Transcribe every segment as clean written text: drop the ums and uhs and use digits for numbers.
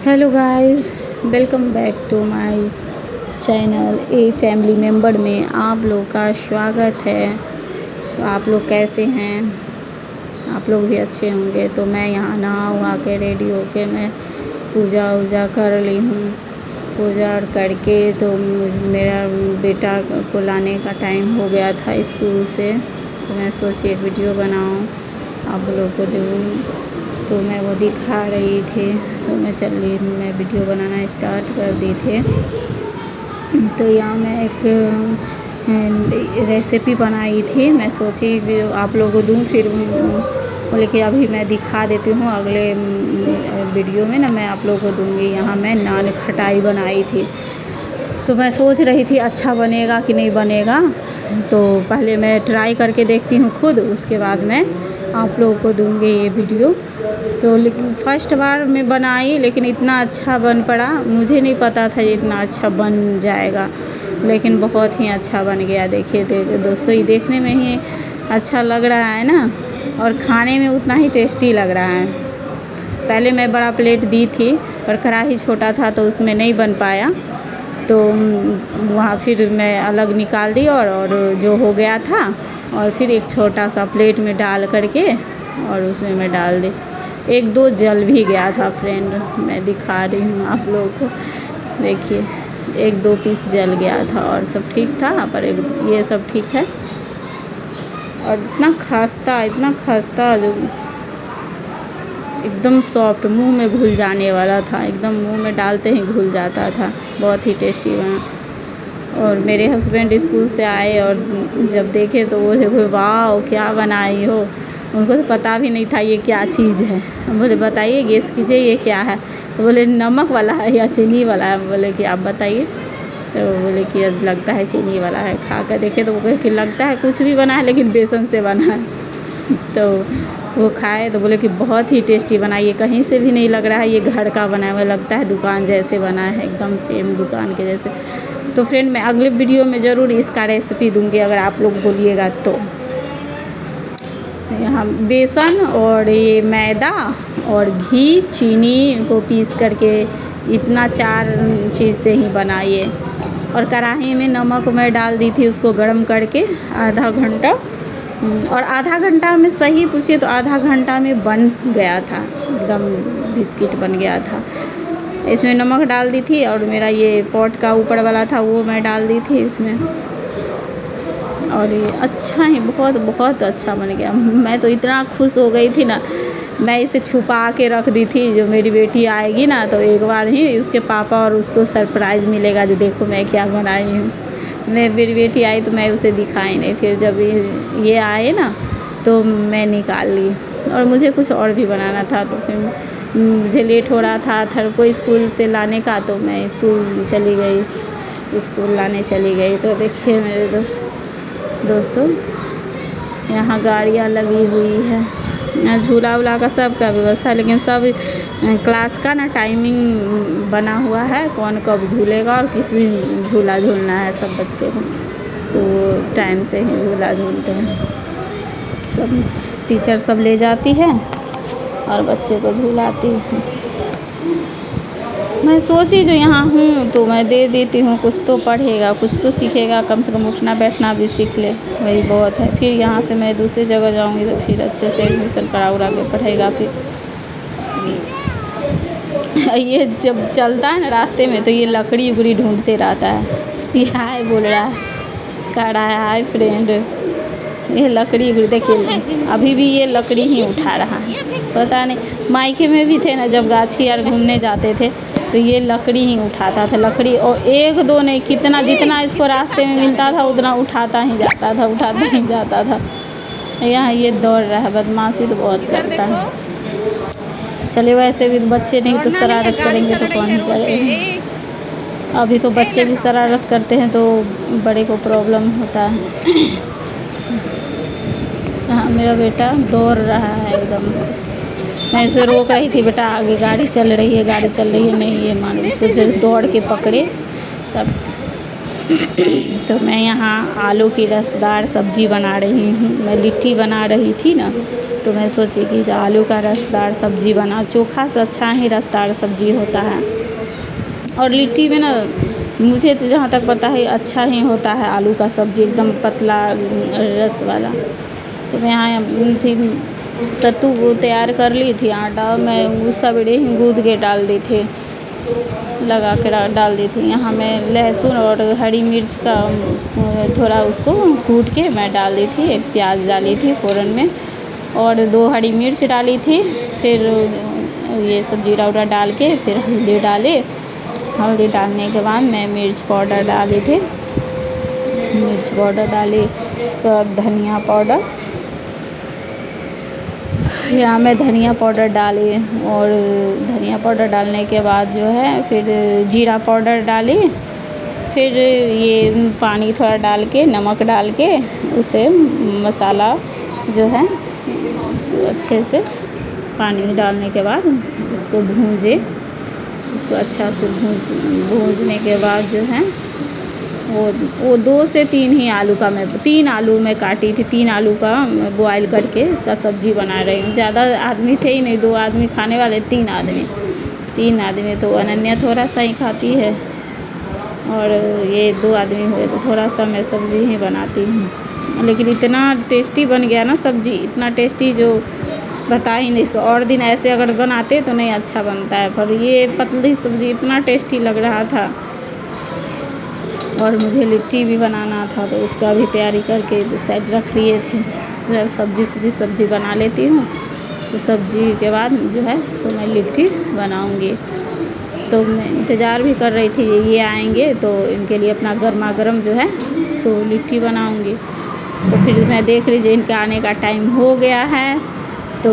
Hello guys, welcome back to my channel. A family member में आप लोग का स्वागत है। तो आप लोग कैसे हैं? आप लोग भी अच्छे होंगे। तो मैं यहाँ नहा वहा के रेडी होके मैं पूजा वूजा कर ली हूँ। पूजा करके तो मेरा बेटा को लाने का टाइम हो गया था स्कूल से। तो मैं सोची एक वीडियो बनाऊँ, आप लोग को दूँ। तो मैं वो दिखा रही थी, तो मैं वीडियो बनाना स्टार्ट कर दी थी। तो यहाँ मैं एक रेसिपी बनाई थी। मैं सोची आप लोगों को दूँ, फिर बोले कि अभी मैं दिखा देती हूँ, अगले वीडियो में ना मैं आप लोगों को दूँगी। यहाँ मैं नान खटाई बनाई थी। तो मैं सोच रही थी अच्छा बनेगा कि नहीं बनेगा। तो पहले मैं ट्राई करके देखती हूँ खुद, उसके बाद मैं आप लोगों को दूँगी ये वीडियो। तो लेकिन फर्स्ट बार मैं बनाई, लेकिन इतना अच्छा बन पड़ा। मुझे नहीं पता था ये इतना अच्छा बन जाएगा, लेकिन बहुत ही अच्छा बन गया। देखिए दोस्तों, ये देखने में ही अच्छा लग रहा है ना, और खाने में उतना ही टेस्टी लग रहा है। पहले मैं बड़ा प्लेट दी थी, पर कढ़ाई छोटा था तो उसमें नहीं बन पाया। तो वहाँ फिर मैं अलग निकाल दी और जो हो गया था, और फिर एक छोटा सा प्लेट में डाल करके और उसमें मैं डाल दी। एक दो जल भी गया था फ्रेंड, मैं दिखा रही हूँ आप लोगों को। देखिए, एक दो पीस जल गया था और सब ठीक था, पर ये सब ठीक है। और इतना खस्ता जो एकदम सॉफ्ट, मुंह में घुल जाने वाला था। एकदम मुंह में डालते ही घुल जाता था। बहुत ही टेस्टी बना। और मेरे हस्बैंड स्कूल से आए और जब देखे तो बोले वाह क्या बनाई हो। उनको तो पता भी नहीं था ये क्या चीज़ है। हम बोले बताइए, गेस कीजिए ये क्या है। तो बोले नमक वाला है या चीनी वाला है। बोले कि आप बताइए। तो बोले कि लगता है चीनी वाला है। खा कर देखे तो वो कहे कि लगता है कुछ भी बना है, लेकिन बेसन से बना है। तो वो खाए तो बोले कि बहुत ही टेस्टी बना, ये कहीं से भी नहीं लग रहा है, ये घर का बना हुआ लगता है, दुकान जैसे बना है, एकदम सेम दुकान के जैसे। तो फ्रेंड, मैं अगले वीडियो में ज़रूर इसका रेसिपी दूँगी, अगर आप लोग बोलिएगा तो। यहाँ बेसन और ये मैदा और घी चीनी को पीस करके इतना 4 चीज़ से ही बनाइए। और कढ़ाई में नमक मैं डाल दी थी, उसको गर्म करके आधा घंटा। और आधा घंटा में सही पूछिए तो आधा घंटा में बन गया था, एकदम बिस्किट बन गया था। इसमें नमक डाल दी थी, और मेरा ये पॉट का ऊपर वाला था वो मैं डाल दी थी इसमें। और ये अच्छा ही बहुत अच्छा बन गया। मैं तो इतना खुश हो गई थी ना, मैं इसे छुपा के रख दी थी। जो मेरी बेटी आएगी ना, तो एक बार ही उसके पापा और उसको सरप्राइज़ मिलेगा, जो देखो मैं क्या बनाई हूँ। मेरी बेटी आई तो मैं उसे दिखाई नहीं। फिर जब ये आए ना, तो मैं निकाल ली। और मुझे कुछ और भी बनाना था, तो फिर मुझे लेट हो रहा था थर को स्कूल से लाने का, तो मैं स्कूल लाने चली गई। तो देखिए मेरे दोस्तों, यहाँ गाड़ियाँ लगी हुई है। यहाँ झूला वूला का सब का व्यवस्था, लेकिन सब क्लास का ना टाइमिंग बना हुआ है, कौन कब झूलेगा और किस दिन झूला झूलना है सब बच्चे को। तो टाइम से ही झूला झूलते हैं सब। टीचर सब ले जाती है और बच्चे को झूलाती है। मैं सोची जो यहाँ हूँ तो मैं दे देती हूँ, कुछ तो पढ़ेगा, कुछ तो सीखेगा, कम से कम उठना बैठना भी सीख ले, वही बहुत है। फिर यहाँ से मैं दूसरी जगह जाऊँगी तो फिर अच्छे से एडमिशन करा उरा के पढ़ेगा। फिर ये जब चलता है ना रास्ते में, तो ये लकड़ी उकड़ी ढूंढते रहता है। ये हाय बोल रहा है, कह रहा है हाय फ्रेंड। ये लकड़ी उकड़ी देखिए, अभी भी ये लकड़ी ही उठा रहा है। पता नहीं, मायके में भी थे ना, जब गाछी यार घूमने जाते थे तो ये लकड़ी ही उठाता था। लकड़ी, और एक दो नहीं, कितना जितना इसको रास्ते में मिलता था उतना उठाता ही जाता था। यहाँ ये दौड़ रहा है, बदमाशी तो बहुत करता है। चलिए, वैसे भी बच्चे नहीं तो शरारत करेंगे तो कौन ही करेगा। अभी तो बच्चे भी शरारत करते हैं तो बड़े को प्रॉब्लम होता है। हाँ, मेरा बेटा दौड़ रहा है एकदम से। मैं उसे रोक रही थी, बेटा आगे गाड़ी चल रही है नहीं, ये मानो उसको जब दौड़ के पकड़े तब। तो मैं यहाँ आलू की रसदार सब्ज़ी बना रही हूँ। मैं लिट्टी बना रही थी ना, तो मैं सोची कि जो आलू का रसदार सब्ज़ी बना, चोखा से अच्छा ही रसदार सब्ज़ी होता है। और लिट्टी में ना मुझे तो जहाँ तक पता है अच्छा ही होता है आलू का सब्ज़ी, एकदम पतला रस वाला। तो मैं यहाँ थी सत्तू को तैयार कर ली थी, आटा मैं सवेरे ही गूँद के डाल दी थी, लगा के डाल दी थी। यहाँ मैं लहसुन और हरी मिर्च का थोड़ा उसको कूट के मैं डाल दी थी, एक प्याज डाली थी फ़ौरन में और 2 हरी मिर्च डाली थी। फिर ये सब जीरा उरा डाल के फिर हल्दी डाले। हल्दी डालने के बाद मैं मिर्च पाउडर डाली थी, मिर्च पाउडर डाली, तो धनिया पाउडर, यहाँ मैं धनिया पाउडर डाली और धनिया पाउडर डालने के बाद जो है फिर जीरा पाउडर डाली। फिर ये पानी थोड़ा डाल के, नमक डाल के उसे मसाला जो है अच्छे से पानी डालने के बाद उसको भूंजे। उसको अच्छा से भूंजने के बाद जो है वो 2 से 3 ही आलू का, मैं 3 आलू मैं काटी थी, 3 आलू का बॉयल करके इसका सब्ज़ी बना रही हूँ। ज़्यादा आदमी थे ही नहीं, 2 आदमी खाने वाले, 3 आदमी तो अनन्या थोड़ा सा ही खाती है और ये 2 आदमी हुए तो थोड़ा सा मैं सब्ज़ी ही बनाती हूँ। लेकिन इतना टेस्टी बन गया ना सब्ज़ी, इतना टेस्टी जो बता ही नहीं। और दिन ऐसे अगर बनाते तो नहीं अच्छा बनता है, पर ये पतली सब्ज़ी इतना टेस्टी लग रहा था। और मुझे लिट्टी भी बनाना था तो उसका भी तैयारी करके साइड रख लिए थे। सब्ज़ी बना लेती हूँ, तो सब्ज़ी के बाद जो है सो मैं लिट्टी बनाऊँगी। तो मैं इंतज़ार भी कर रही थी ये आएंगे तो इनके लिए अपना गर्मा गर्म जो है सो लिट्टी बनाऊँगी। तो फिर मैं देख लीजिए इनके आने का टाइम हो गया है, तो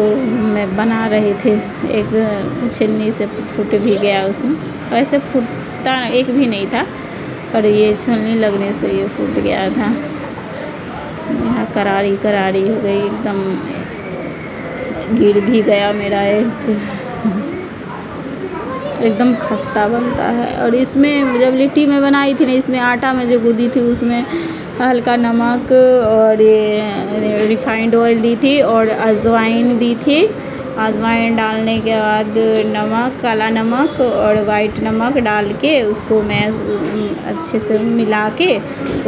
मैं बना रही थी। एक छन्नी से फूट भी गया उसमें, वैसे फूटता एक भी नहीं था, पर ये छलनी लगने से ये फूट गया था। यहाँ करारी हो गई, एकदम गिर भी गया मेरा एकदम खस्ता बनता है। और इसमें जब लिट्टी में बनाई थी ना, इसमें आटा में जो गूँदी थी उसमें हल्का नमक और ये रिफाइंड ऑयल दी थी और अजवाइन दी थी। अजवाइन डालने के बाद नमक, काला नमक और वाइट नमक डाल के उसको मैं अच्छे से मिला के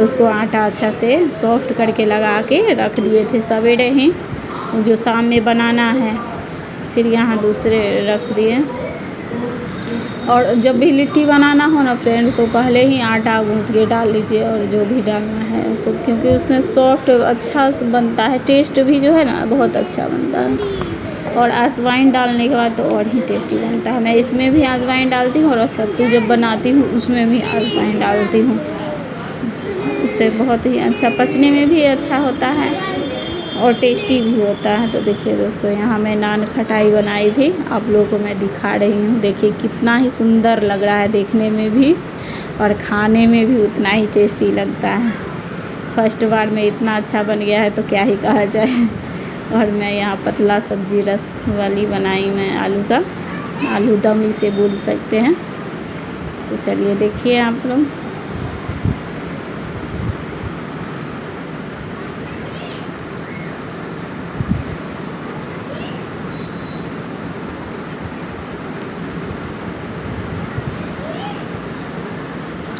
उसको आटा अच्छा से सॉफ्ट करके लगा के रख दिए थे सवेरे ही, जो शाम में बनाना है। फिर यहाँ दूसरे रख दिए। और जब भी लिट्टी बनाना हो ना फ्रेंड, तो पहले ही आटा गूँथ के डाल लीजिए और जो भी डालना है, तो क्योंकि उसमें सॉफ्ट अच्छा बनता है, टेस्ट भी जो है ना बहुत अच्छा बनता है। और अजवाइन डालने के बाद तो और ही टेस्टी बनता है। मैं इसमें भी अजवाइन डालती हूँ और सत्तू जब बनाती हूँ उसमें भी अजवाइन डालती हूँ, उससे बहुत ही अच्छा, पचने में भी अच्छा होता है और टेस्टी भी होता है। तो देखिए दोस्तों, यहाँ मैं नान खटाई बनाई थी, आप लोगों को मैं दिखा रही हूँ। देखिए कितना ही सुंदर लग रहा है देखने में भी और खाने में भी उतना ही टेस्टी लगता है। फर्स्ट बार में इतना अच्छा बन गया है तो क्या ही कहा जाए। और मैं यहाँ पतला सब्ज़ी रस वाली बनाई मैं, आलू का, आलू दम इसे बोल सकते हैं। तो चलिए देखिए आप लोग।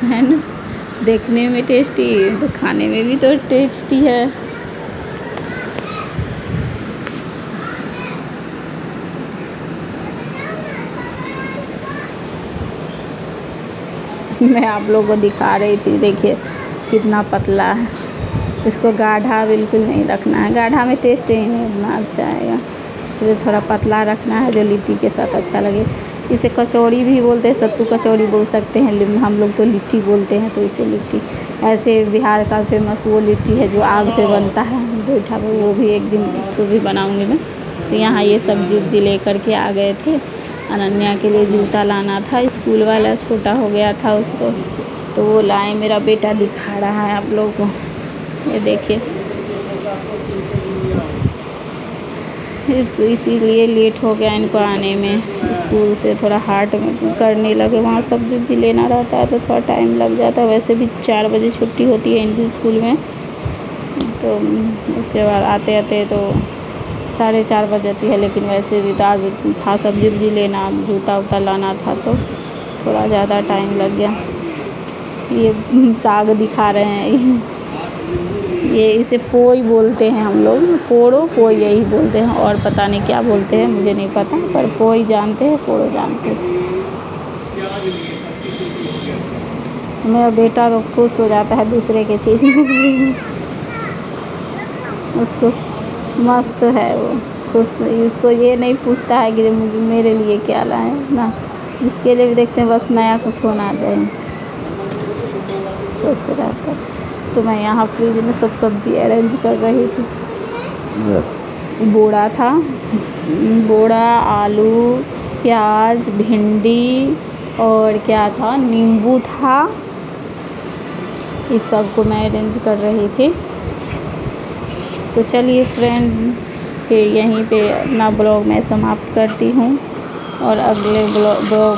है ना, देखने में टेस्टी तो खाने में भी तो टेस्टी है। मैं आप लोगों को दिखा रही थी, देखिए कितना पतला है। इसको गाढ़ा बिल्कुल नहीं रखना है, गाढ़ा में टेस्ट ही नहीं उतना अच्छा आएगा, इसलिए थोड़ा पतला रखना है जो लिट्टी के साथ अच्छा लगे। इसे कचौड़ी भी बोलते हैं, सत्तू कचौड़ी बोल सकते हैं, हम लोग तो लिट्टी बोलते हैं। तो इसे लिट्टी, ऐसे बिहार का फेमस वो लिट्टी है जो आग पे बनता है गोईठा पे, वो भी एक दिन इसको भी बनाऊंगी मैं। तो यहाँ ये सब्जी उब्जी लेकर के आ गए थे। अनन्या के लिए जूता लाना था, स्कूल वाला छोटा हो गया था उसको, तो वो लाए। मेरा बेटा दिखा रहा है आप लोगों को, ये देखिए इसको इसीलिए लेट हो गया इनको आने में। स्कूल से थोड़ा हार्ट में करने लगे, वहाँ सब्जी उब्जी लेना रहता है तो थोड़ा टाइम लग जाता है। वैसे भी 4 बजे छुट्टी होती है इनकी स्कूल में, तो उसके बाद आते आते तो 4:30 बज जाती है। लेकिन वैसे भी तो आज था सब्जी उब्जी लेना, जूता उता लाना था, तो थोड़ा ज़्यादा टाइम लग गया। ये साग दिखा रहे हैं, ये इसे पोई बोलते हैं हम लोग, पोड़ो पोई यही बोलते हैं, और पता नहीं क्या बोलते हैं मुझे नहीं पता, पर पोई जानते हैं, पोड़ो जानते हैं। मेरा बेटा तो खुश हो जाता है दूसरे के चीज़ में, उसको मस्त है वो, खुश। इसको ये नहीं पूछता है कि मुझे मेरे लिए क्या लाए ना, जिसके लिए भी देखते हैं बस नया कुछ होना चाहिए, खुश रहता है। तो मैं यहाँ फ्रिज में सब सब्ज़ी अरेंज कर रही थी। बोड़ा था, बोड़ा, आलू, प्याज, भिंडी और क्या था, नींबू था, इस सब को मैं अरेंज कर रही थी। तो चलिए फ्रेंड, फिर यहीं पे अपना ब्लॉग मैं समाप्त करती हूँ, और अगले ब्लॉग